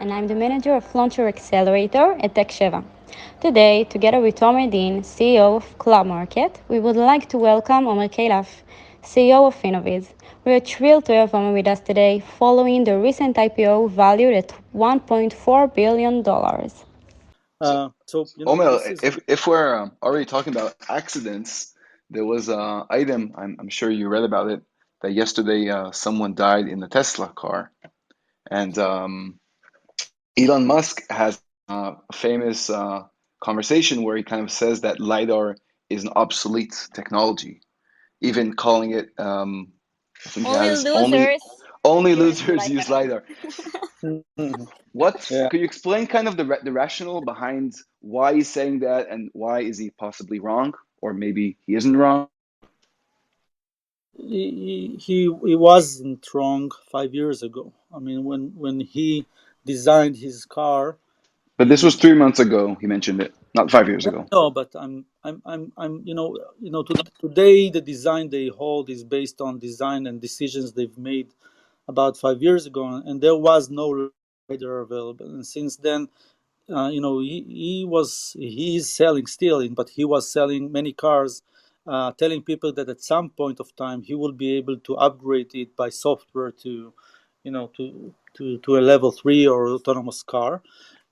and I'm the manager of Launcher Accelerator at Tech7. Today, together with Omer, CEO of Club Market, we would like to welcome Omer Keilaf, CEO of Innoviz. We are thrilled to have Omer with us today following the recent IPO valued at $1.4 billion. Omer, if we're already talking about accidents, there was an item, I'm sure you read about it, that yesterday someone died in a Tesla car. And Elon Musk has a famous conversation where he kind of says that LiDAR is an obsolete technology, even calling it, I think he Only has losers only use losers use LiDAR. LiDAR. What Yeah. could you explain kind of the rationale behind why he's saying that and why is he possibly wrong, or maybe he isn't wrong? He wasn't wrong 5 years ago. I mean, when he designed his car, But this was he 3 months ago. He mentioned it, not 5 years ago. no, but I'm today the design they hold is based on design and decisions they've made about 5 years ago, and there was no LiDAR available. And since then, he is selling still, but he was selling many cars, telling people that at some point of time he will be able to upgrade it by software to, to a level 3 or autonomous car.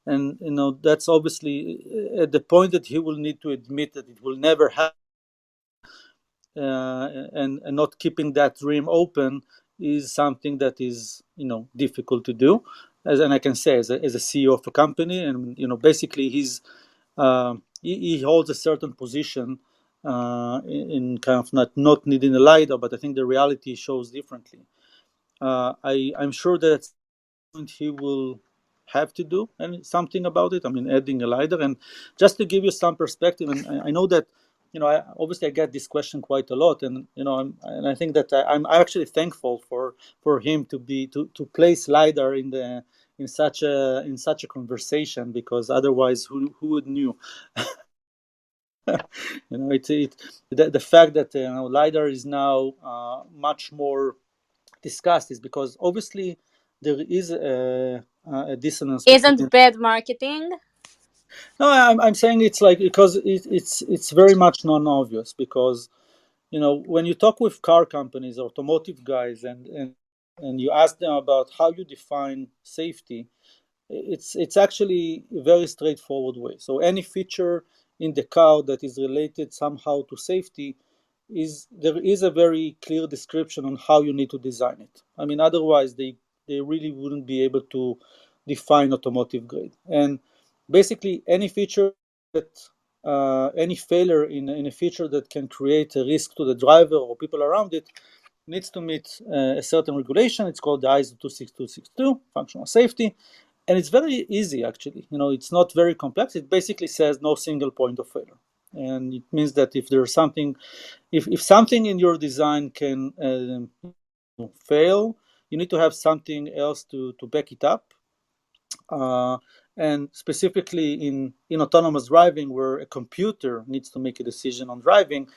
And that's obviously at the point that he will need to admit that it will never happen, and not keeping that dream open is something that is difficult to do. And I can say as a CEO of a company, and basically he holds a certain position in kind of not needing a LiDAR, but I think the reality shows differently. I'm sure that at some point he will have to do something about it. I mean, adding a LiDAR. And just to give you some perspective, and I know that I get this question quite a lot, and and I think that I'm actually thankful for him to place LiDAR in such a conversation, because otherwise who would knew? The fact that LiDAR is now much more discussed is because obviously there is a dissonance between. Isn't bad marketing? No, I'm saying it's like, because it's very much non-obvious, because when you talk with car companies, automotive guys, and you ask them about how you define safety, it's actually a very straightforward way. So any feature in the car that is related somehow to safety, there is a very clear description on how you need to design it. I mean, otherwise they really wouldn't be able to define automotive grade. And basically any feature that any failure in a feature that can create a risk to the driver or people around it needs to meet a certain regulation. It's called the ISO 26262, functional safety. And it's very easy, actually. It's not very complex. It basically says no single point of failure. And it means that if there's something, if something in your design can fail, you need to have something else to back it up. And specifically in autonomous driving, where a computer needs to make a decision on driving,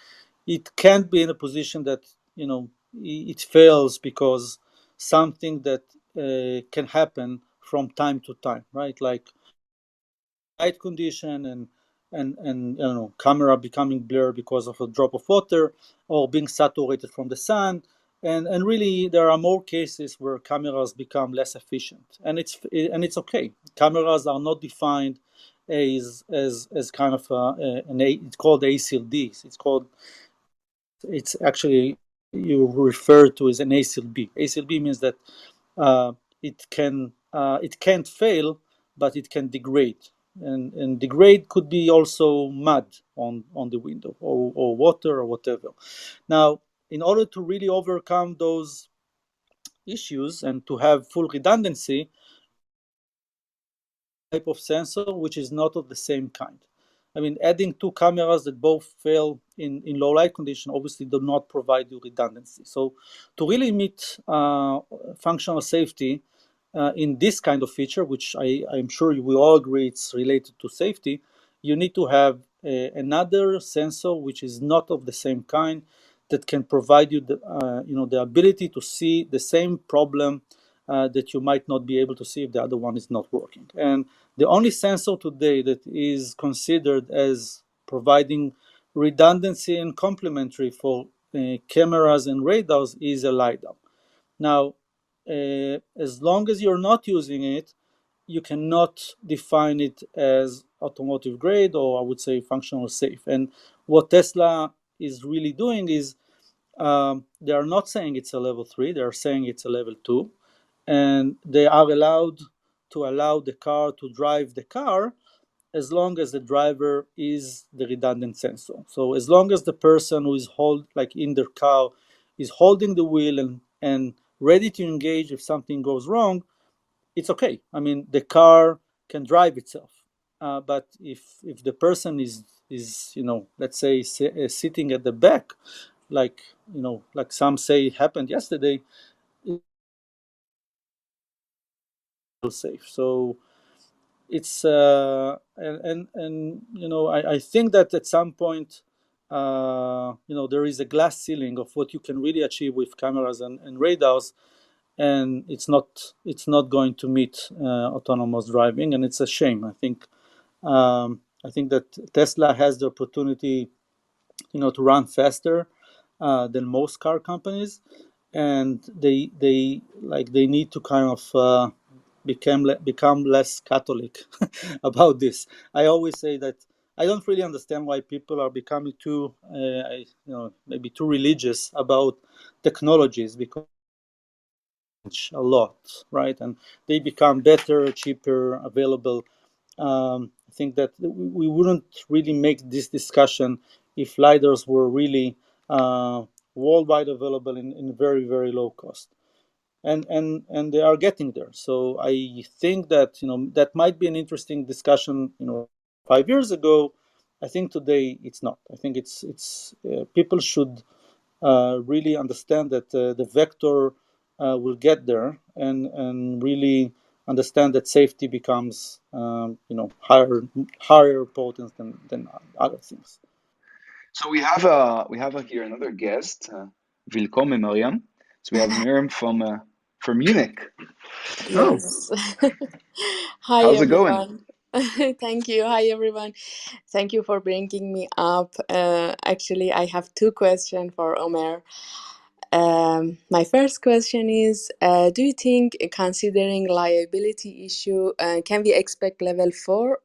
it can't be in a position that it fails because something that can happen from time to time, right? Like light condition and camera becoming blurred because of a drop of water, or being saturated from the sun. And really there are more cases where cameras become less efficient, and it's okay. Cameras are not defined as kind of it's called ACLD. It's actually, you refer to as an ACLB. ACLB means that it can't fail, but it can degrade. And degrade could be also mud on the window, or water, or whatever. Now, in order to really overcome those issues and to have full redundancy, type of sensor which is not of the same kind. I mean, adding two cameras that both fail in low light condition obviously do not provide you redundancy. So to really meet functional safety in this kind of feature, which I'm sure you will all agree it's related to safety, you need to have another sensor which is not of the same kind, that can provide you the ability to see the same problem that you might not be able to see if the other one is not working. And the only sensor today that is considered as providing redundancy and complementary for cameras and radars is a LiDAR. Now, as long as you're not using it, you cannot define it as automotive grade, or I would say functional safe. And what Tesla is really doing is they are not saying it's a level 3, they are saying it's a level 2, and they are allowed to allow the car to drive the car as long as the driver is the redundant sensor. So as long as the person who is in their car is holding the wheel and ready to engage if something goes wrong, it's okay. I mean, the car can drive itself. But if the person is let's say sitting at the back, like like some say happened yesterday, it's safe. So it's I think that at some point there is a glass ceiling of what you can really achieve with cameras and radars, and it's not going to meet autonomous driving, and it's a shame. I think that Tesla has the opportunity to run faster than most car companies, and they need to kind of become less Catholic about this. I always say that I don't really understand why people are becoming too maybe too religious about technologies, because a lot, right? And they become better, cheaper, available. I think that we wouldn't really make this discussion if LiDARs were really worldwide available in very, very low cost. And they are getting there. So I think that that might be an interesting discussion 5 years ago. I think today it's not. I think it's people should really understand that the vector will get there, and really understand that safety becomes higher importance than other things. So we have here another guest, Willkommen Miriam. So we have Miriam from Munich. Oh, Yes. Hi, How's it going? everyone. Thank you. Hi, everyone. Thank you for bringing me up. Actually, I have two questions for Omer. My first question is, do you think, considering liability issue, can we expect level 4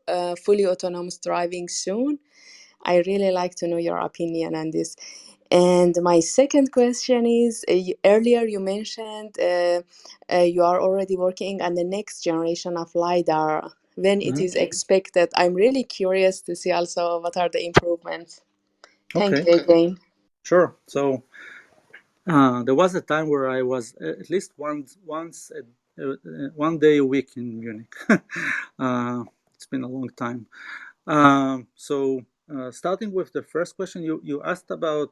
fully autonomous driving soon? I really like to know your opinion on this. And my second question is, earlier you mentioned you are already working on the next generation of LiDAR. When it is expected? I'm really curious to see also what are the improvements. Thank okay, you again. sure. So there was a time where I was at least one day a week in Munich. It's been a long time. So starting with the first question, you asked about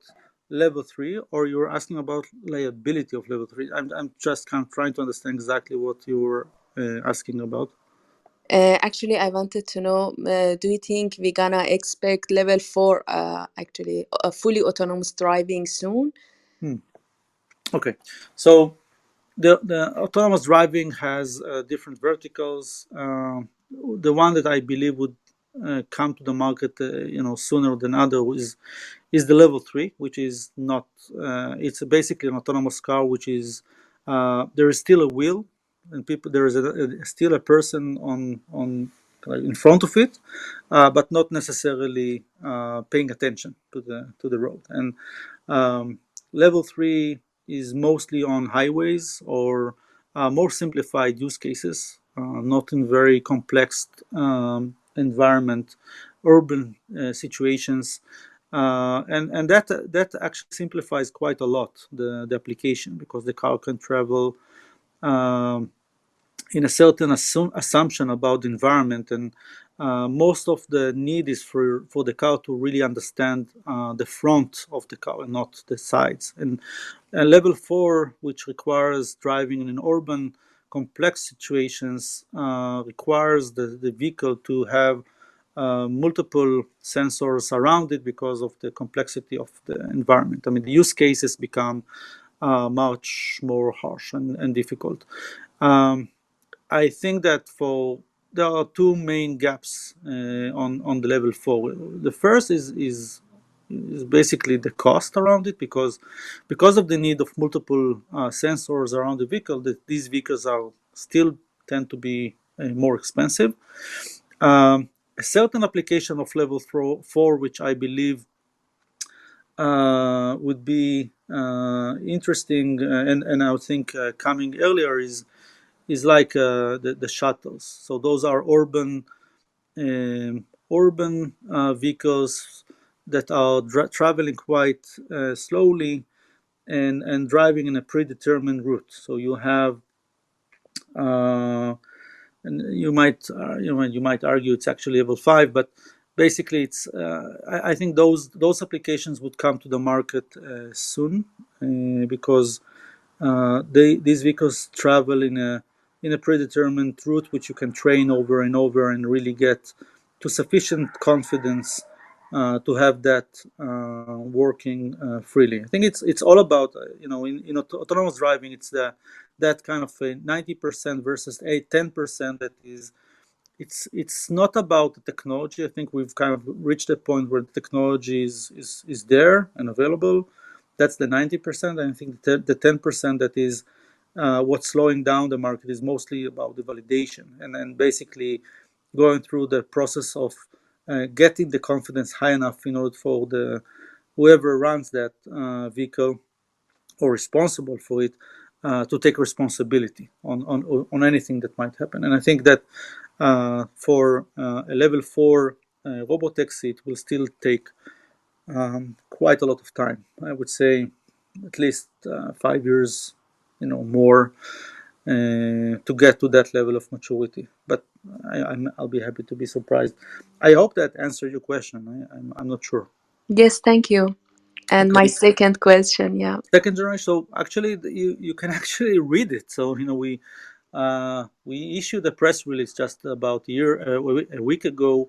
level 3, or you were asking about liability of level 3. I'm just kind of trying to understand exactly what you were asking about. Actually, I wanted to know, do you think we're gonna expect level 4, actually, fully autonomous driving soon? Okay, so the autonomous driving has different verticals. The one that I believe would come to the market, sooner than other is the level 3, which is not. It's basically an autonomous car, which is there is still a wheel, and there is still a person on in front of it, but not necessarily paying attention to the road. And level 3 is mostly on highways or more simplified use cases, not in very complex environment, urban situations, and that actually simplifies quite a lot the application, because the car can travel in a certain assumption about the environment, and most of the need is for the car to really understand the front of the car and not the sides. And level 4, which requires driving in an urban complex situations, requires the vehicle to have multiple sensors around it because of the complexity of the environment. I mean, the use cases become much more harsh and difficult. Um, I think that there are two main gaps on the level 4. The first is basically the cost around it, because of the need of multiple sensors around the vehicle, that these vehicles are still tend to be more expensive. A certain application of level 4, which I believe would be interesting, and I would think coming earlier, is like the shuttles. So those are urban vehicles that are traveling quite slowly and driving in a predetermined route. So you have and you might argue it's actually level 5, but basically it's I think those applications would come to the market soon, because these vehicles travel in a predetermined route, which you can train over and over and really get to sufficient confidence to have that working freely. I think it's all about in autonomous driving. It's that kind of a 90% versus 10% that is. It's not about the technology. I think we've kind of reached a point where the technology is there and available. That's the 90%. And I think the 10% that is what's slowing down the market is mostly about the validation, and then basically going through the process of getting the confidence high enough in order for the whoever runs that vehicle or responsible for it to take responsibility on anything that might happen. And I think that for a level 4 robotaxi, it will still take quite a lot of time. I would say at least 5 years, more to get to that level of maturity. But I'll be happy to be surprised. I hope that answered your question. I'm not sure. Yes, thank you. And my Okay. second question, yeah. Second generation. So actually, you can actually read it. So we issued a press release just about a week ago,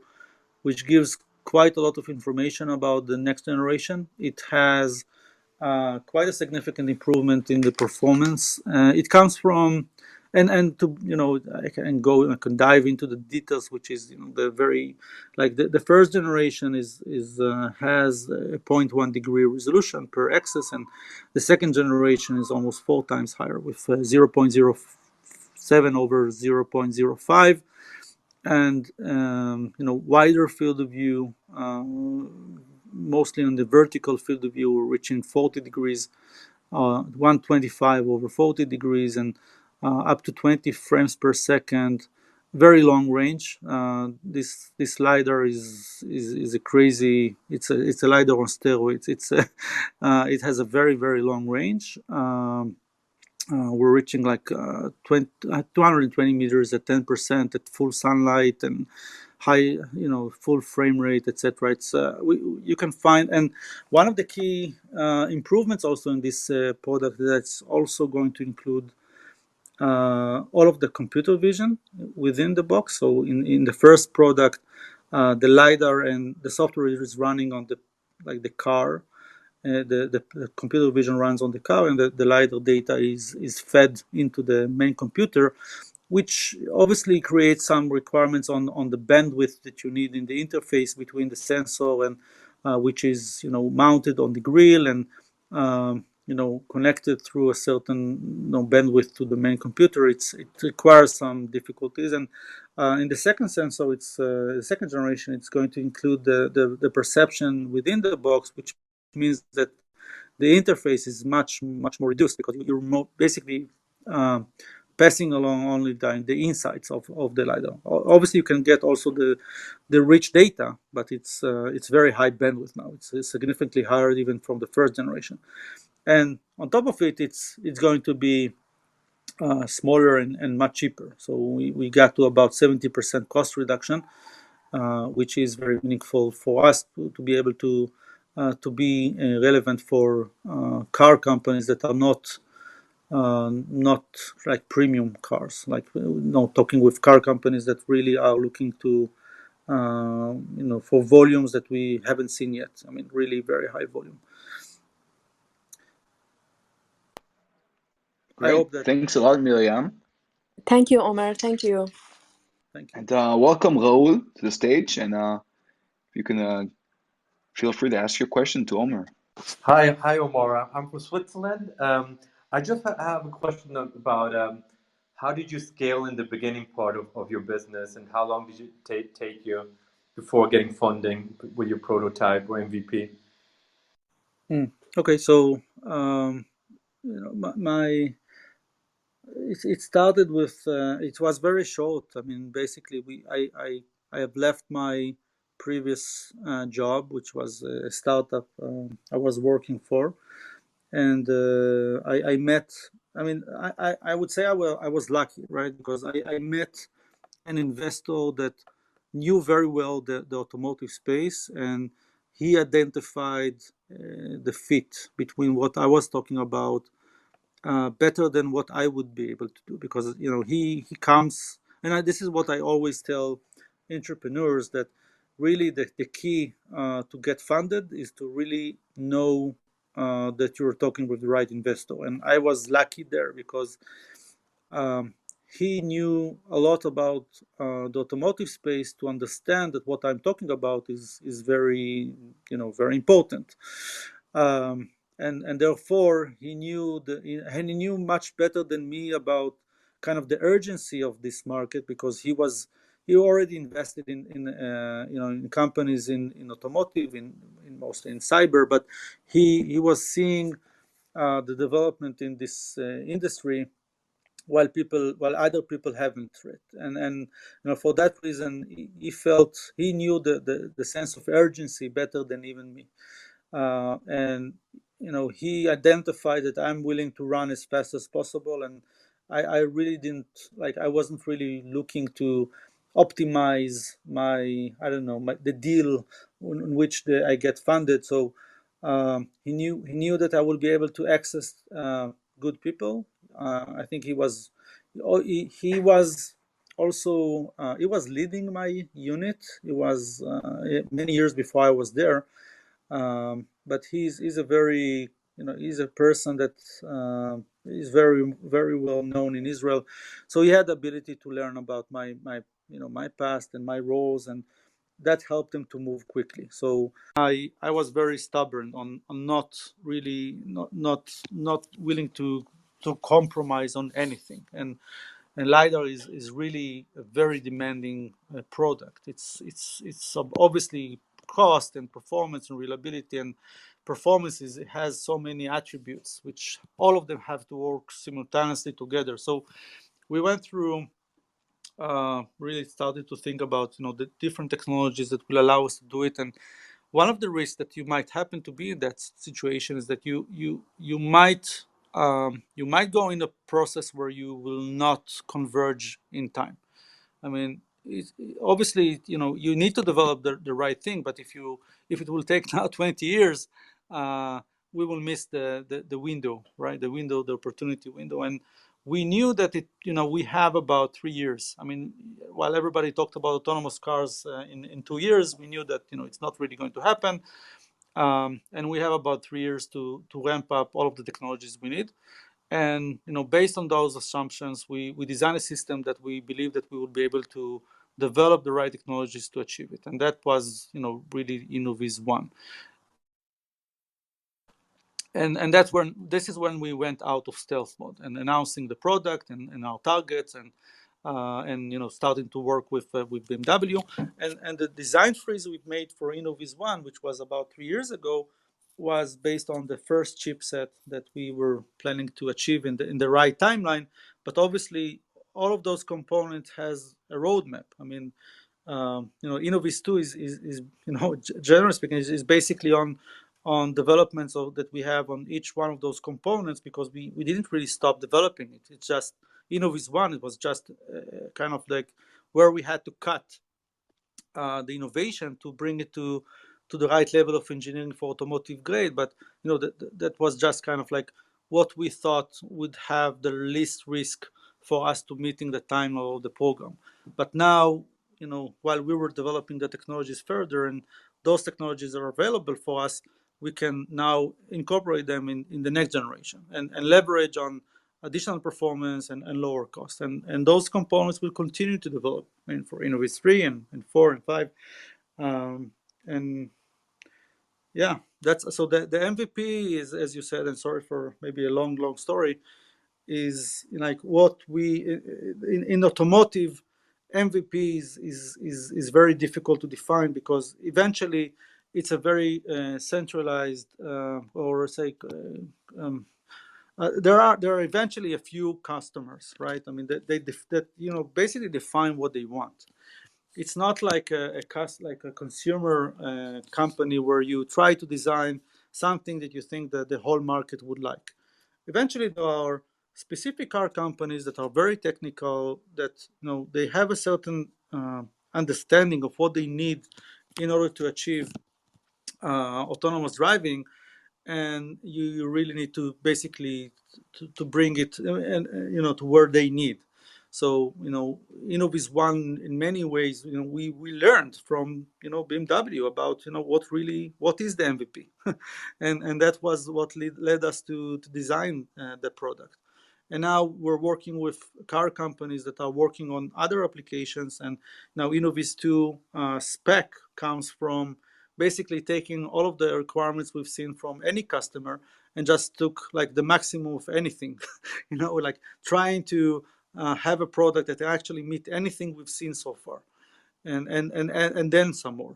which gives quite a lot of information about the next generation. It has quite a significant improvement in the performance. It comes from, and to I can dive into the details, which is the very like the first generation is has a zero point 0.1 degree resolution per axis, and the second generation is almost 4 times higher with 0.07 over 0.05, and wider field of view, mostly on the vertical field of view, reaching 40 degrees, 125 over 40 degrees, and up to 20 frames per second. Very long range. This lidar is a crazy. It's a lidar on steroids. It has a very long range. We're reaching like 220 meters at 10% at full sunlight and high, full frame rate, etc. It's you can find, and one of the key improvements also in this product, that's also going to include all of the computer vision within the box. So in the first product, the lidar and the software is running on the car. The computer vision runs on the car, and the lidar data is fed into the main computer, which obviously creates some requirements on the bandwidth that you need in the interface between the sensor and which is mounted on the grill and connected through a certain bandwidth to the main computer. It requires some difficulties, and in the second sensor, it's the second generation. It's going to include the perception within the box, which means that the interface is much more reduced, because you're basically passing along only the insights of the lidar. Obviously, you can get also the rich data, but it's very high bandwidth now. It's significantly higher even from the first generation. And on top of it, it's going to be smaller and much cheaper. So we got to about 70% cost reduction, which is very meaningful for us to be able to be relevant for car companies that are not like premium cars, like talking with car companies that really are looking to for volumes that we haven't seen yet. I mean, really very high volume. Great. I hope that. Thanks a lot, Miriam. Thank you, Omer. Thank you. Thank you. And welcome, Raul, to the stage. And if you can feel free to ask your question to Omer. Hi, Omar. I'm from Switzerland. I just have a question about how did you scale in the beginning part of your business, and how long did it take you before getting funding with your prototype or MVP? Okay, so it started with it was very short. I mean, basically, I have left my previous job, which was a startup I was working for, and I met. I mean, I would say I was lucky, right? Because I met an investor that knew very well the automotive space, and he identified the fit between what I was talking about better than what I would be able to do, because he comes, and this is what I always tell entrepreneurs, that really the key to get funded is to really know that you're talking with the right investor. And I was lucky there because um, he knew a lot about the automotive space to understand that what I'm talking about is very very important. Um, and therefore he knew much better than me about kind of the urgency of this market, because he already invested in companies in automotive, in mostly in cyber, but he was seeing the development in this industry while other people haven't read. And for that reason he knew the sense of urgency better than even me. And he identified that I'm willing to run as fast as possible, and I really didn't I wasn't really looking to optimize the deal in which I get funded. So he knew that I will be able to access good people. I think he was also he was leading my unit. It was many years before I was there, but he's a very he's a person that is very very well known in Israel, so he had the ability to learn about my past and my roles, and that helped him to move quickly. So I was very stubborn on not really not willing to compromise on anything. And lidar is really a very demanding product. It's obviously cost and performance and reliability, and performance it has so many attributes which all of them have to work simultaneously together. So we went through really started to think about the different technologies that will allow us to do it. And one of the risks that you might happen to be in that situation is that you might go in a process where you will not converge in time. I mean, obviously, you need to develop the right thing, but if it will take now 20 years, we will miss the window, right? The opportunity window. And we knew that we have about 3 years. I mean, while everybody talked about autonomous cars in 2 years, we knew that it's not really going to happen. And we have about 3 years to ramp up all of the technologies we need. And based on those assumptions, we design a system that we believe that we will be able to develop the right technologies to achieve it. And that was really Innoviz one. And this is when we went out of stealth mode and announcing the product and our targets, and starting to work with BMW. And the design freeze we made for Innoviz one, which was about 3 years ago, was based on the first chipset that we were planning to achieve in the right timeline. But obviously, all of those components has a roadmap. I mean, Innoviz 2 is generally speaking, is basically on developments that we have on each one of those components, because we didn't really stop developing it. It's just Innoviz 1, it was just kind of like where we had to cut the innovation to bring it to the right level of engineering for automotive grade. But that was just kind of like what we thought would have the least risk for us to meeting the time of the program. But now, while we were developing the technologies further, and those technologies are available for us, we can now incorporate them in the next generation, and leverage on additional performance and lower cost. And those components will continue to develop, I mean, for Innoviz 3 and 4 and 5. And yeah, that's so the MVP is, as you said, and sorry for maybe a long story, is like what we in automotive. MVP is very difficult to define because eventually it's a very centralized or say there are eventually a few customers, right? I mean that basically define what they want. It's not like a consumer company where you try to design something that you think that the whole market would like. Eventually, there are specific car companies that are very technical, that they have a certain understanding of what they need in order to achieve autonomous driving, and you really need to basically to bring it and to where they need. So Innoviz one in many ways. We learned from BMW about what is the MVP, and that was what led us to design the product. And now we're working with car companies that are working on other applications. And now Innoviz 2 spec comes from basically taking all of the requirements we've seen from any customer and just took like the maximum of anything, like trying to have a product that actually meet anything we've seen so far, and then some more.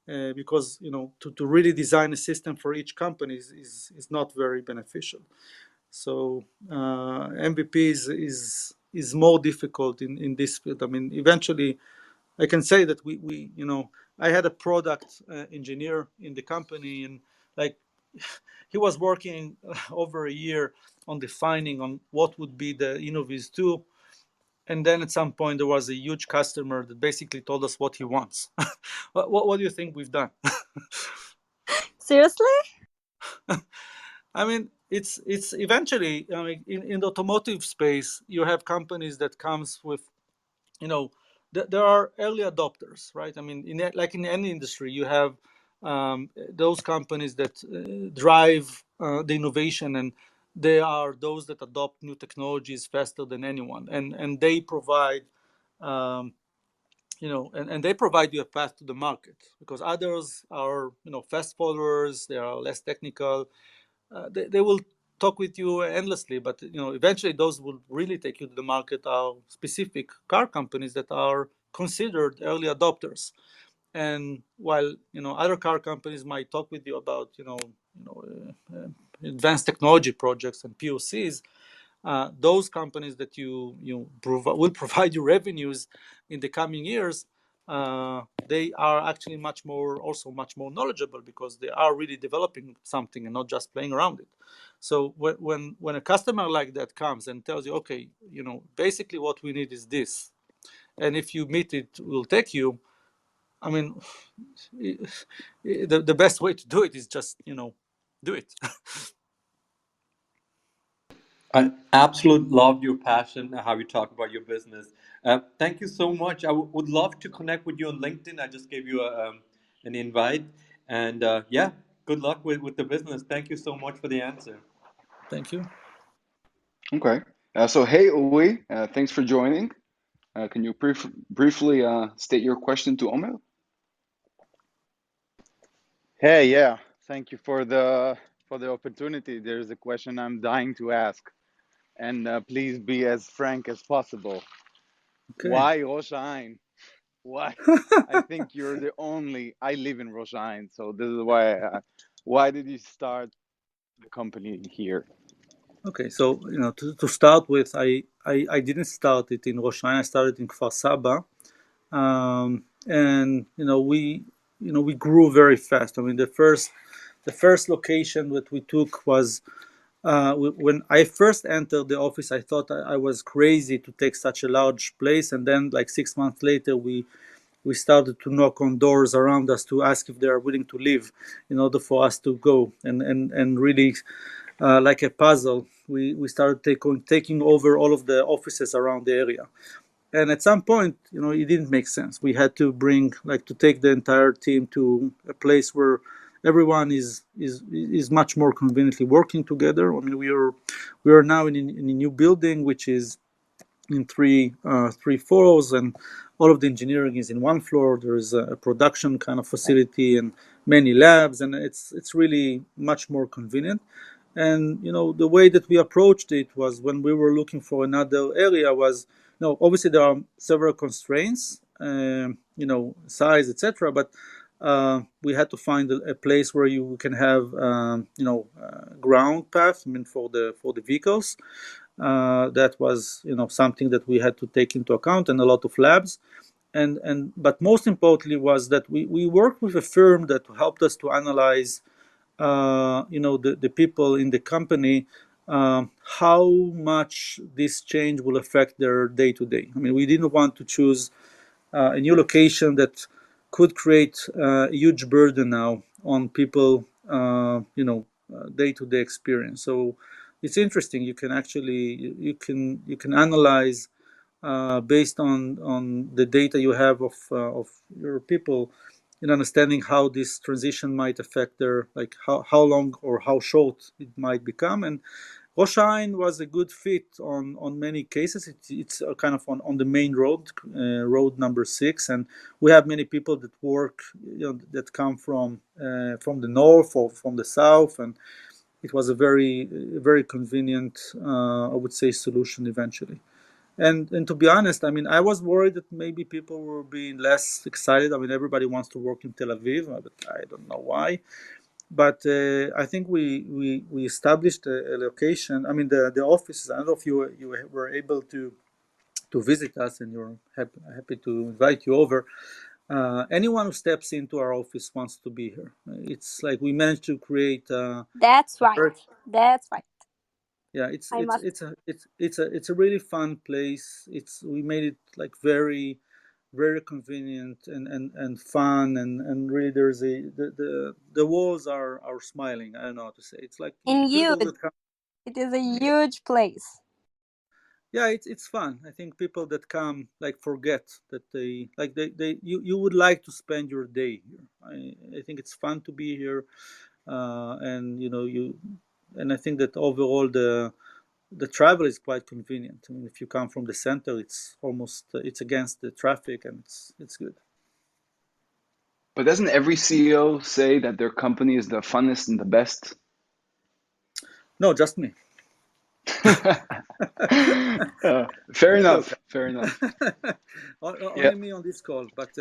Because to really design a system for each company is not very beneficial. So MVP is more difficult in this field. I mean, eventually, I can say that we I had a product engineer in the company, and like he was working over a year on defining on what would be the Innoviz 2. And then at some point there was a huge customer that basically told us what he wants. What do you think we've done? Seriously? I mean, it's eventually, in the automotive space, you have companies that comes with, there are early adopters, right? I mean, in any industry, you have those companies that drive the innovation, and they are those that adopt new technologies faster than anyone, and they provide and they provide you a path to the market, because others are fast followers. They are less technical. They will talk with you endlessly, but eventually those will really take you to the market are specific car companies that are considered early adopters. And while other car companies might talk with you about advanced technology projects and POCs, those companies that will provide you revenues in the coming years, they are actually much more knowledgeable, because they are really developing something and not just playing around it. So when a customer like that comes and tells you, okay, basically what we need is this, and if you meet it, we'll take you. I mean, the best way to do it is just do it. I absolutely loved your passion, how you talk about your business. Thank you so much. I would love to connect with you on LinkedIn. I just gave you an invite. And yeah, good luck with the business. Thank you so much for the answer. Thank you. Okay. So hey, Uwe, thanks for joining. Can you briefly state your question to Omer? Hey, yeah, thank you for the opportunity. There's a question I'm dying to ask, and please be as frank as possible. Okay. Why Rosh Hashanah? Why? I think you're the only. I live in Rosh Hashanah, so this is why. Why did you start the company here? Okay, so to start with, I didn't start it in Rosh Hashanah. I started in Kfar Saba, and we grew very fast. I mean, the first location that we took was when I first entered the office. I thought I was crazy to take such a large place, and then like 6 months later, we started to knock on doors around us to ask if they are willing to leave in order for us to go, and really. Like a puzzle, we started taking over all of the offices around the area, and at some point, it didn't make sense. We had to take the entire team to a place where everyone is much more conveniently working together. I mean, we are now in a new building which is in three floors, and all of the engineering is in one floor. There is a production kind of facility and many labs, and it's really much more convenient. And the way that we approached it was, when we were looking for another area, was, obviously there are several constraints, size, etc. But we had to find a place where you can have ground path, I mean, for the vehicles. That was something that we had to take into account, and a lot of labs. And but most importantly was that we worked with a firm that helped us to analyze the people in the company, how much this change will affect their day to day. I mean, we didn't want to choose a new location that could create a huge burden now on people, day to day experience. So it's interesting. You can actually you can analyze based on the data you have of your people, in understanding how this transition might affect their, like, how long or how short it might become. And Rosh Hashanah was a good fit on many cases. It's kind of on the main road, road number 6, and we have many people that work, that come from the north or from the south, and it was a very convenient, I would say, solution eventually. And to be honest, I mean, I was worried that maybe people were being less excited. I mean, everybody wants to work in Tel Aviv, but I don't know why. But I think we established a location. I mean, the offices. I don't know if you were able to visit us, and you're happy to invite you over. Anyone who steps into our office wants to be here. It's like we managed to create. That's right. That's right. Yeah, it's a really fun place. We made it like very convenient and fun, and really there's the walls are smiling. I don't know how to say. It's like And people huge. that come. It is a huge place. Yeah, it's fun. I think people that come like forget that you would like to spend your day here. I think it's fun to be here, and and I think that overall the travel is quite convenient. I mean, if you come from the center, it's almost it's against the traffic, and it's good. But doesn't every CEO say that their company is the funnest and the best? No, just me. Fair enough. Fair enough. Only Yeah. me on this call, but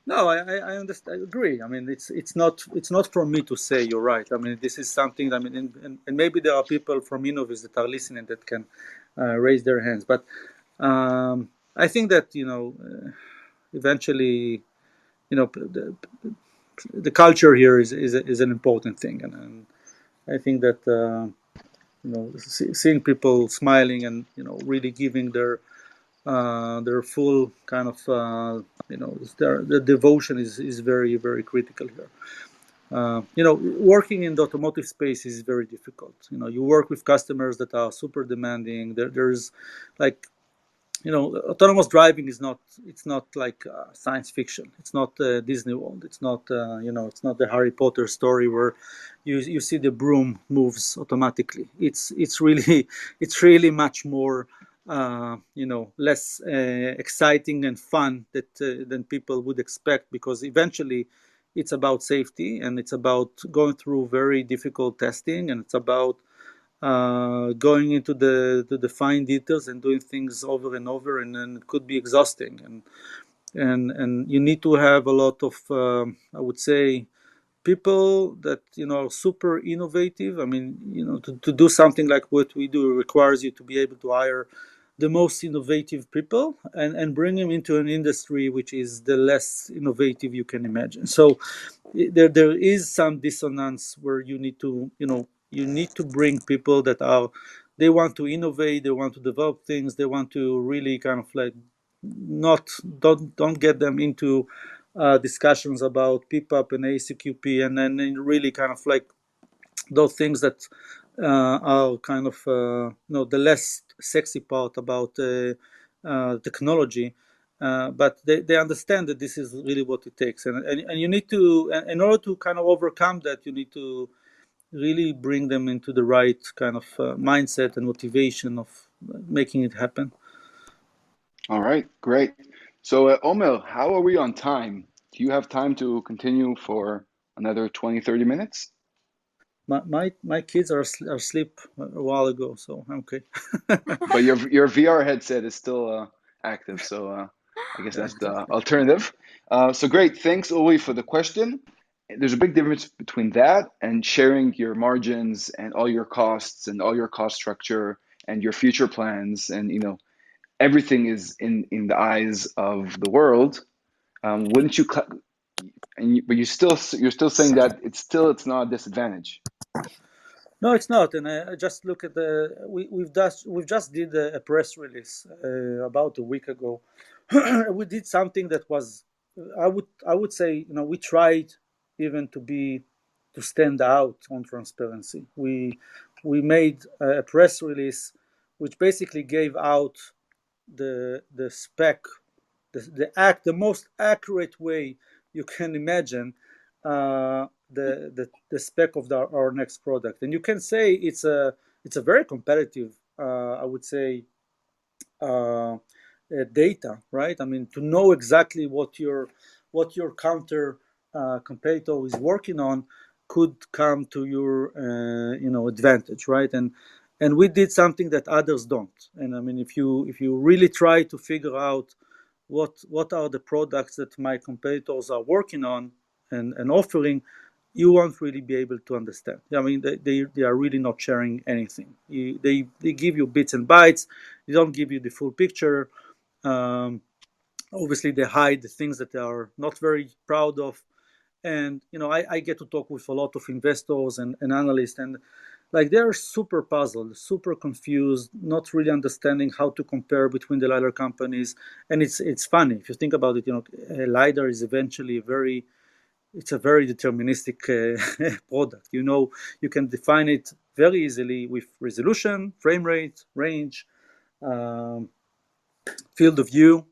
no, I understand. I agree. I mean, it's not for me to say you're right. I mean, this is something. I mean, and maybe there are people from Innoviz that are listening that can raise their hands. But I think that eventually, the culture here is an important thing, and I think that seeing people smiling and really giving their full kind of the devotion is very critical here. Working in the automotive space is very difficult. You work with customers that are super demanding. There's like autonomous driving is not, it's not like science fiction. It's not Disney World. It's not it's not the Harry Potter story where you see the broom moves automatically. It's really it's really much more less exciting and fun than people would expect, because eventually it's about safety, and it's about going through very difficult testing, and it's about going into the fine details and doing things over and over, and then it could be exhausting, and you need to have a lot of I would say people that are super innovative. I mean, to do something like what we do requires you to be able to hire the most innovative people and bring them into an industry which is the less innovative you can imagine. So there is some dissonance where you need to bring people that are, they want to innovate, they want to develop things, they want to really kind of like not don't get them into discussions about PPAP and ACQP, and then really kind of like those things that are kind of the less sexy part about technology. but they understand that this is really what it takes, and you need to, in order to kind of overcome that, you need to really bring them into the right kind of mindset and motivation of making it happen. All right, great. So, Omer, how are we on time? Do you have time to continue for another 20, 30 minutes? My kids are asleep a while ago, so I'm okay. But your VR headset is still active, so I guess Yeah, that's the exactly. alternative. So great, thanks Uli for the question. There's a big difference between that and sharing your margins and all your costs and all your cost structure and your future plans, and everything is in the eyes of the world. Wouldn't you cut? But you're still saying that it's not a disadvantage. No, it's not. And I just look at we've just did a press release about a week ago. We did something that was, I would say, we tried even to stand out on transparency. We made a press release which basically gave out the spec, the most accurate way you can imagine, the spec of our next product. And you can say it's a very competitive, I would say, data, right? I mean, to know exactly what your counter competitor is working on could come to your advantage, right? And we did something that others don't. And I mean, if you really try to figure out what are the products that my competitors are working on and offering, you won't really be able to understand. I mean, they are really not sharing anything. They give you bits and bytes. They don't give you the full picture. Um, Obviously, they hide the things that they are not very proud of. And I get to talk with a lot of investors and analysts, and like they're super puzzled, super confused, not really understanding how to compare between the lidar companies. And it's funny if you think about it. LiDAR is eventually it's a very deterministic product. You can define it very easily with resolution, frame rate, range, um, field of view,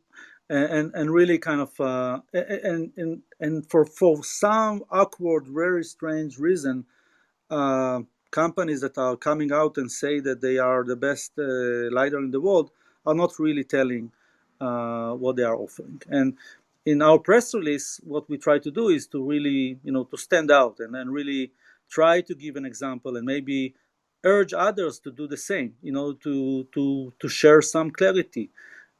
and really kind of and for some awkward, very strange reason, uh, companies that are coming out and say that they are the best lidar in the world are not really telling what they are offering. And in our press release, what we try to do is to really, to stand out and then really try to give an example and maybe urge others to do the same, to share some clarity.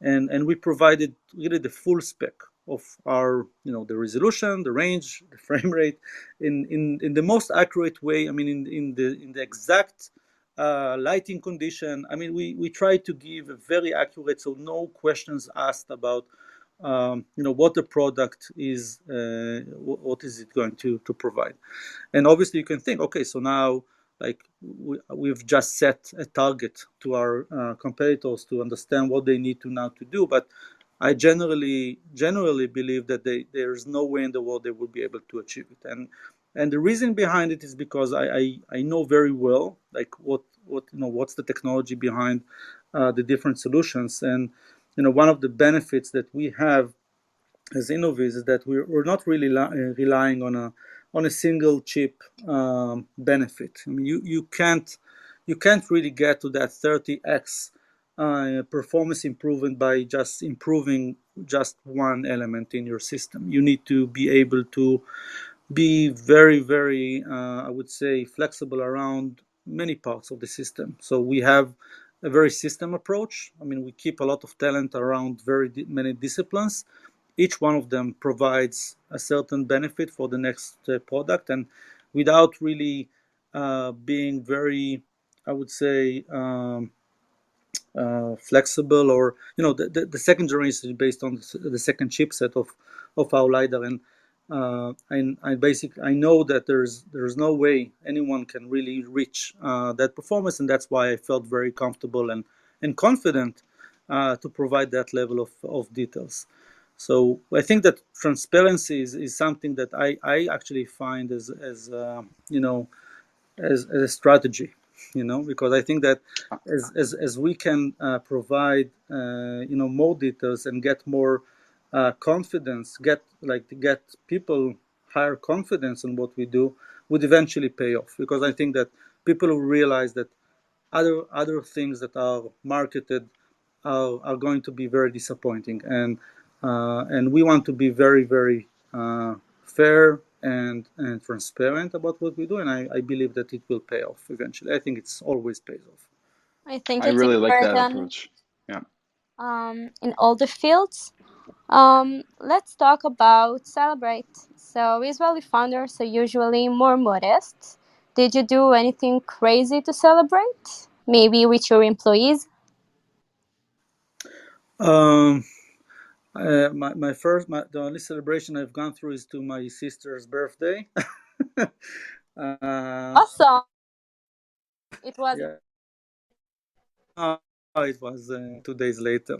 And we provided really the full spec of our, the resolution, the range, the frame rate, in the most accurate way. I mean, in the exact lighting condition. I mean, we try to give a very accurate, so no questions asked about what the product is, what is it going to provide. And obviously you can think, okay, so now, like, we've just set a target to our competitors to understand what they need to now to do. But I generally believe that there's no way in the world they will be able to achieve it. And the reason behind it is because I know very well, like, what's the technology behind the different solutions. And one of the benefits that we have as Innoviz is that we're not really relying on a single chip benefit. I mean, you can't really get to that 30x performance improvement by just improving just one element in your system. You need to be able to be very, very, I would say, flexible around many parts of the system. So we have a very system approach. I mean, we keep a lot of talent around very many disciplines. Each one of them provides a certain benefit for the next product, and without really being very, I would say, flexible, or the second generation is based on the second chipset of our lidar. And I know that there's no way anyone can really reach that performance, and that's why I felt very comfortable and confident to provide that level of details. So I think that transparency is something that I actually find as a strategy, because I think that as we can provide more details and get more confidence, get people higher confidence in what we do, would eventually pay off. Because I think that people will realize that other things that are marketed are going to be very disappointing, and we want to be very, very fair and transparent about what we do, and I believe that it will pay off eventually. I think it's always pays off. I think I it's really like that important approach. Yeah. in all the fields. Let's talk about celebrate. So Israeli founders are usually more modest. Did you do anything crazy to celebrate? Maybe with your employees? Um, the only celebration I've gone through is to my sister's birthday. Awesome. It was. Yeah, it was 2 days later.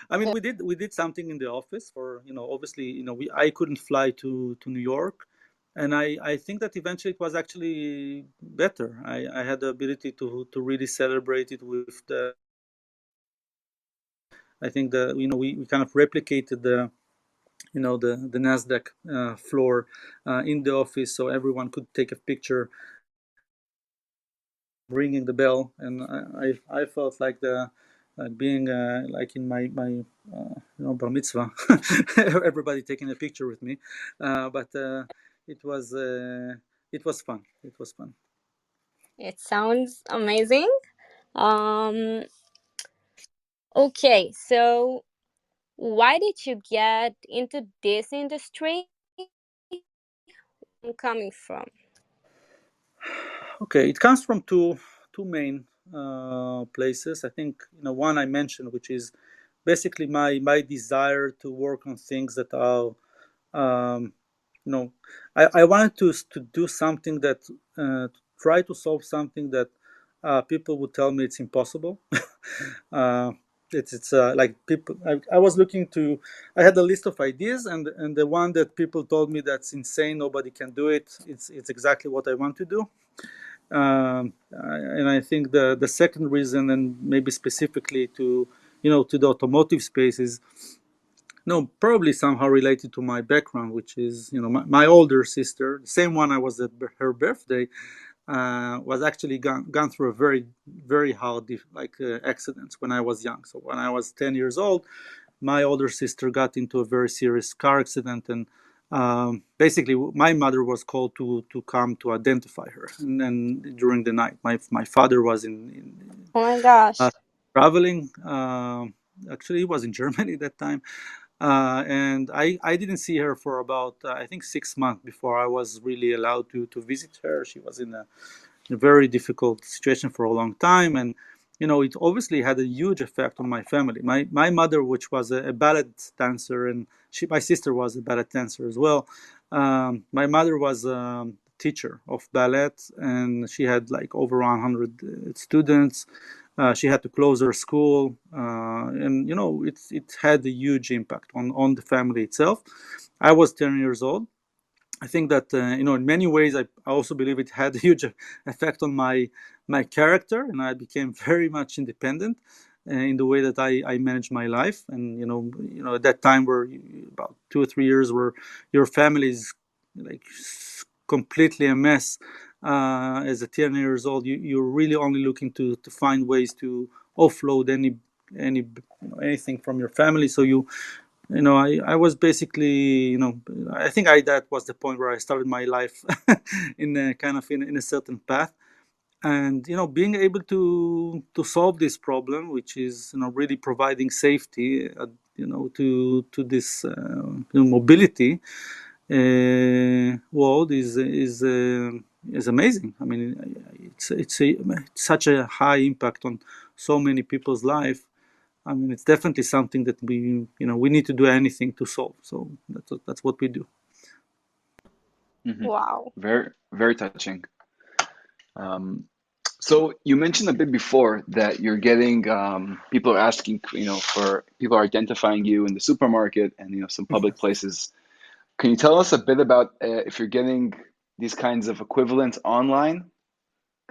I mean, we did something in the office for, obviously, we I couldn't fly to New York, and I think that eventually it was actually better. I had the ability to really celebrate it with the. I think we kind of replicated the Nasdaq floor in the office, so everyone could take a picture ringing the bell, and I felt like the being like in my bar mitzvah, everybody taking a picture with me, but it was uh, it was fun. It was fun. It sounds amazing. Um, okay, so why did you get into this industry? I'm coming from. Okay, it comes from two main places. I think one I mentioned, which is basically my desire to work on things that are um, you know I wanted to do something that try to solve something that people would tell me it's impossible. uh, it's like people I was looking to. I had a list of ideas, and the one that people told me that's insane, nobody can do it, it's exactly what I want to do. And I think the second reason, and maybe specifically to the automotive space, is no, probably somehow related to my background, which is my older sister, the same one I was at her birthday, was actually gone through a very, very hard accidents when I was young. So when I was 10 years old, my older sister got into a very serious car accident, and basically my mother was called to come to identify her, and during the night my father was in Oh my gosh. traveling. Actually, he was in Germany at that time, and I didn't see her for about I think 6 months before I was really allowed to visit her. She was in a very difficult situation for a long time, and it obviously had a huge effect on my family. My mother, which was a ballet dancer, and my sister was a ballet dancer as well. My mother was a teacher of ballet, and she had like over 100 students. She had to close her school, and it had a huge impact on the family itself. I was 10 years old. I think that in many ways, I also believe it had a huge effect on my character, and I became very much independent in the way that I manage my life. And at that time, where about 2 or 3 years, where your family is like completely a mess. As a 10 years old, you're really only looking to find ways to offload anything from your family. So I was basically, I think that was the point where I started my life in a kind of in a certain path, and being able to solve this problem, which is really providing safety, to this mobility world is amazing. I mean, it's such a high impact on so many people's life. I mean, it's definitely something that we need to do anything to solve. So that's what we do. Hmm. Wow. Very, very touching. Um, so you mentioned a bit before that you're getting people are asking, for people are identifying you in the supermarket and some public places. Can you tell us a bit about if you're getting these kinds of equivalents online,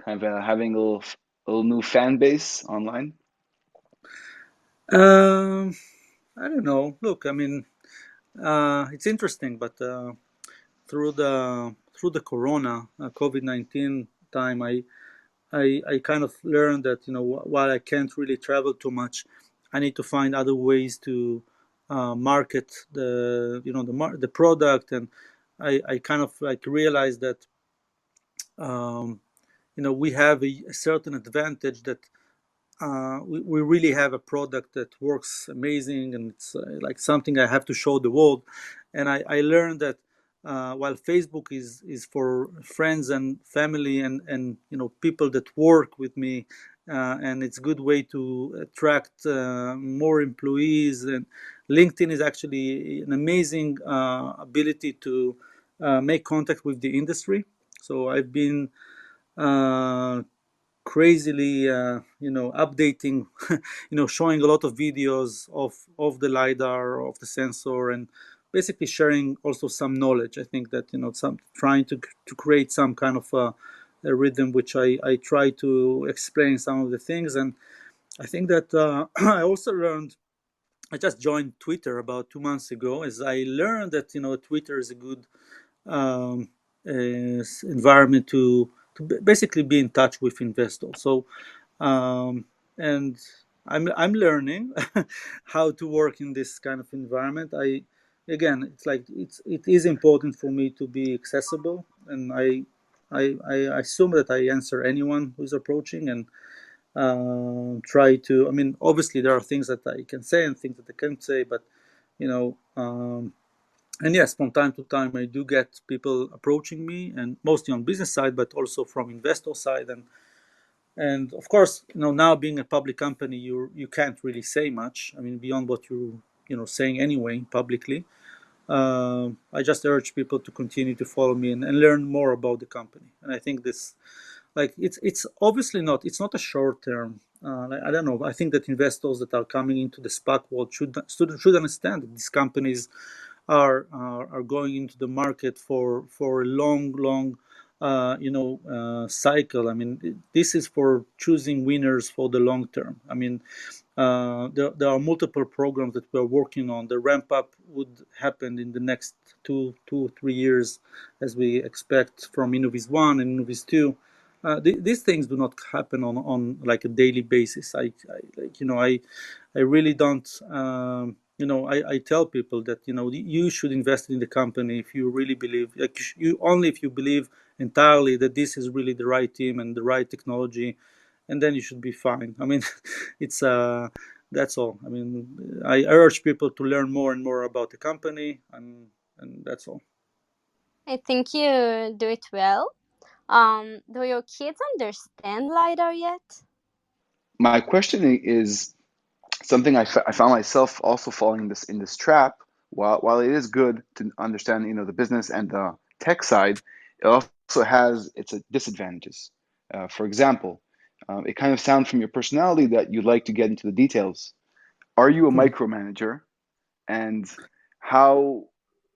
kind of having a little new fan base online? Um, I don't know. Look, I mean, it's interesting, but through the Corona COVID-19 time, I kind of learned that while I can't really travel too much, I need to find other ways to market the product, and I kind of like realized that we have a certain advantage that we really have a product that works amazing, and it's like something I have to show the world. And I learned that while Facebook is for friends and family and people that work with me, and it's a good way to attract more employees. And LinkedIn is actually an amazing ability to make contact with the industry. So I've been uh, crazily updating, showing a lot of videos of the lidar, of the sensor, and basically sharing also some knowledge. I think that some trying to create some kind of a rhythm which I try to explain some of the things. And I think that I also learned. I just joined Twitter about 2 months ago, as I learned that Twitter is a good um, environment to basically be in touch with investors. So, and I'm learning how to work in this kind of environment. Again, it is important for me to be accessible, and I assume that I answer anyone who's approaching, and try to. I mean, obviously there are things that I can say and things that I can't say, but you know. And yes, from time to time, I do get people approaching me, and mostly on business side, but also from investor side. And of course, now being a public company, you can't really say much. I mean, beyond what saying anyway publicly. I just urge people to continue to follow me and learn more about the company. And I think this, like, it's obviously not. It's not a short term. I don't know. I think that investors that are coming into the SPAC world should understand that these companies are going into the market for a long cycle. I mean, this is for choosing winners for the long term. I mean, there are multiple programs that we're working on. The ramp up would happen in the next 3 years, as we expect from Innoviz 1 and Innoviz 2. These things do not happen on like a daily basis. I really don't. I tell people that you should invest in the company if you really believe. Like, you only if you believe entirely that this is really the right team and the right technology, and then you should be fine. I mean, it's that's all. I mean, I urge people to learn more and more about the company, and that's all. I think you do it well. Do your kids understand LiDAR yet? My question is something I found myself also falling in this trap. While it is good to understand the business and the tech side, it also has its disadvantages. For example, it kind of sounds from your personality that you like to get into the details. Are you a micromanager, and how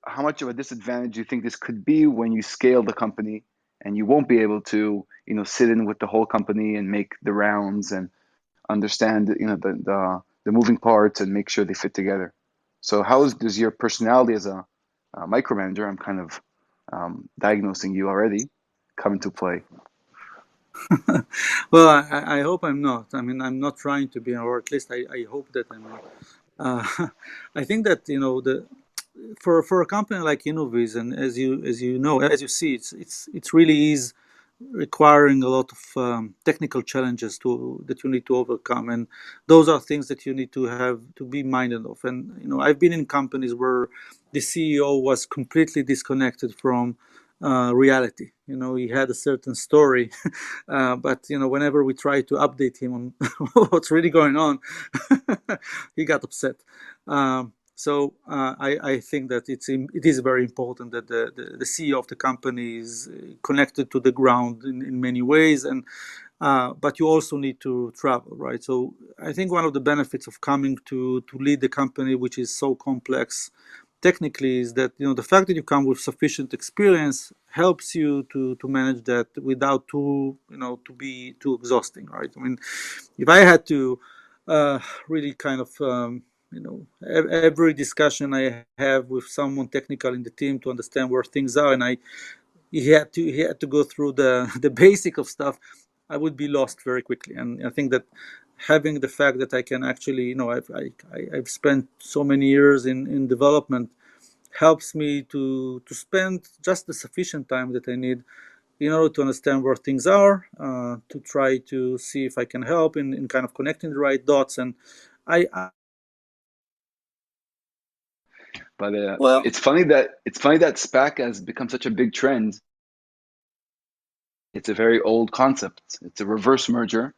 how much of a disadvantage do you think this could be when you scale the company and you won't be able to sit in with the whole company and make the rounds and understand the moving parts and make sure they fit together. So does your personality as a micromanager, I'm kind of diagnosing you already, come into play? Well, I hope I'm not. I mean, I'm not trying to be, or at least I hope that I'm not. I think that the for a company like Innoviz, and as you see, it's really is requiring a lot of technical challenges that you need to overcome, and those are things that you need to have to be minded of. And I've been in companies where the CEO was completely disconnected from reality. He had a certain story, but whenever we try to update him on what's really going on, he got upset. So I think that it is very important that the CEO of the company is connected to the ground in many ways, and but you also need to travel, right? So I think one of the benefits of coming to lead the company, which is so complex technically, is that the fact that you come with sufficient experience helps you to manage that without to be too exhausting, right? I mean, if I had to really kind of every discussion I have with someone technical in the team to understand where things are, and he had to go through the basic of stuff, I would be lost very quickly. And I think that having the fact that I can actually, I've spent so many years in development helps me to spend just the sufficient time that I need in order to understand where things are, to try to see if I can help in kind of connecting the right dots. And I But well, it's funny that SPAC has become such a big trend. It's a very old concept. It's a reverse merger,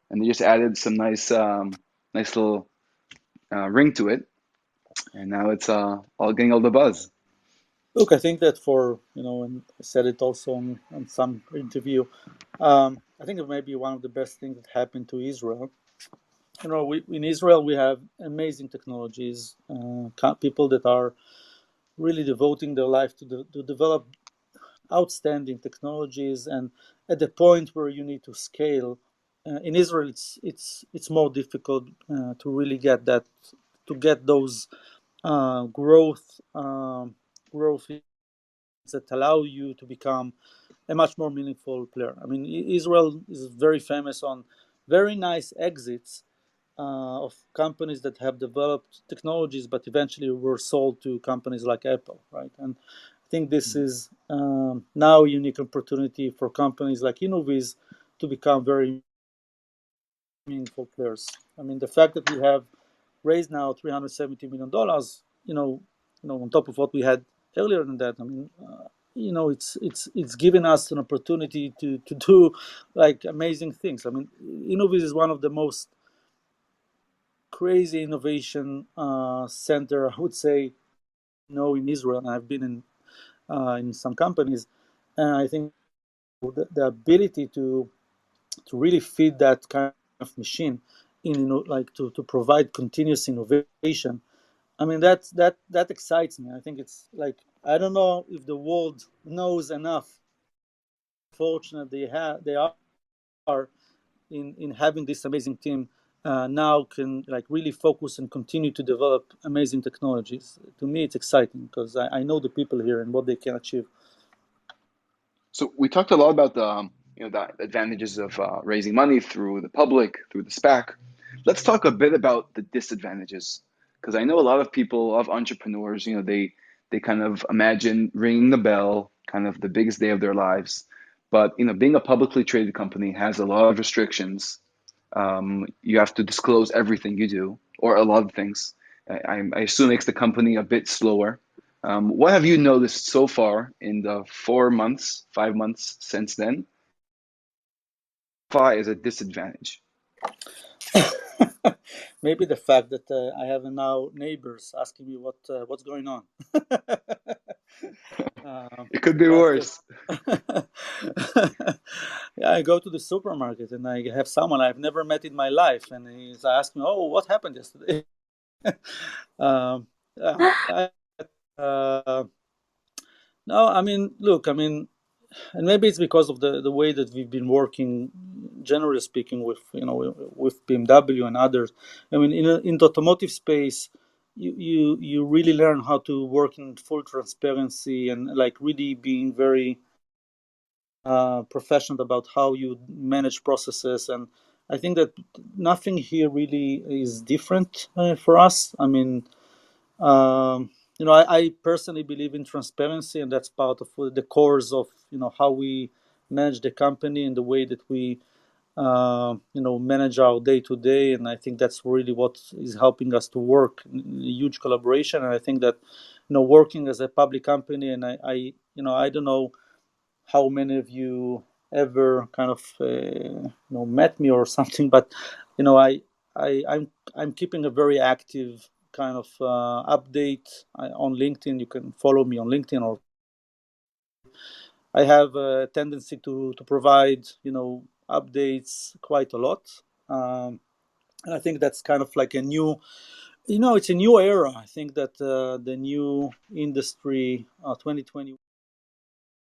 and they just added some nice little ring to it, and now it's all getting all the buzz. look, I think that and I said it also on some interview, I think it may be one of the best things that happened to Israel. In Israel, we have amazing technologies, people that are really devoting their life to develop outstanding technologies, and at the point where you need to scale, in Israel, it's more difficult to really get that, to get those growth that allow you to become a much more meaningful player. I mean, Israel is very famous on very nice exits of companies that have developed technologies, but eventually were sold to companies like Apple, right? And I think this is now a unique opportunity for companies like Innoviz to become very meaningful players. I mean, the fact that we have raised now $370 million, on top of what we had earlier than that. I mean, it's given us an opportunity to do like amazing things. I mean, Innoviz is one of the most crazy innovation center, I would say, in Israel. And I've been in some companies, and I think the ability to really feed that kind of machine like to provide continuous innovation. I mean, that excites me. I think it's like, I don't know if the world knows enough. Fortunate they are in having this amazing team. Now can like really focus and continue to develop amazing technologies. To me, it's exciting because I know the people here and what they can achieve. So we talked a lot about the advantages of raising money through the public, through the SPAC. Let's talk a bit about the disadvantages, because I know a lot of people, a lot of entrepreneurs, they kind of imagine ringing the bell, kind of the biggest day of their lives. But being a publicly traded company has a lot of restrictions. You have to disclose everything you do, or a lot of things. I assume makes the company a bit slower. What have you noticed so far in the 4 months, 5 months since then? Is a disadvantage. Maybe the fact that I have now neighbors asking me what's going on. It could be But worse. yeah, I go to the supermarket and I have someone I've never met in my life, and he's asking me, "Oh, what happened yesterday?" Yeah, uh, no, I mean, look, I mean, and maybe it's because of the way that we've been working, generally speaking, with BMW and others. I mean, in the automotive space, you really learn how to work in full transparency and like really being very professional about how you manage processes. And I think that nothing here really is different for us. I mean, I personally believe in transparency, and that's part of the cores of how we manage the company and the way that we manage our day to day. And I think that's really what is helping us to work in a huge collaboration. And I think that working as a public company, and I don't know how many of you ever kind of met me or something, but I'm keeping a very active kind of update on LinkedIn. You can follow me on LinkedIn, or I have a tendency to provide updates quite a lot. And I think that's kind of like a new, it's a new era. I think that the new industry 2020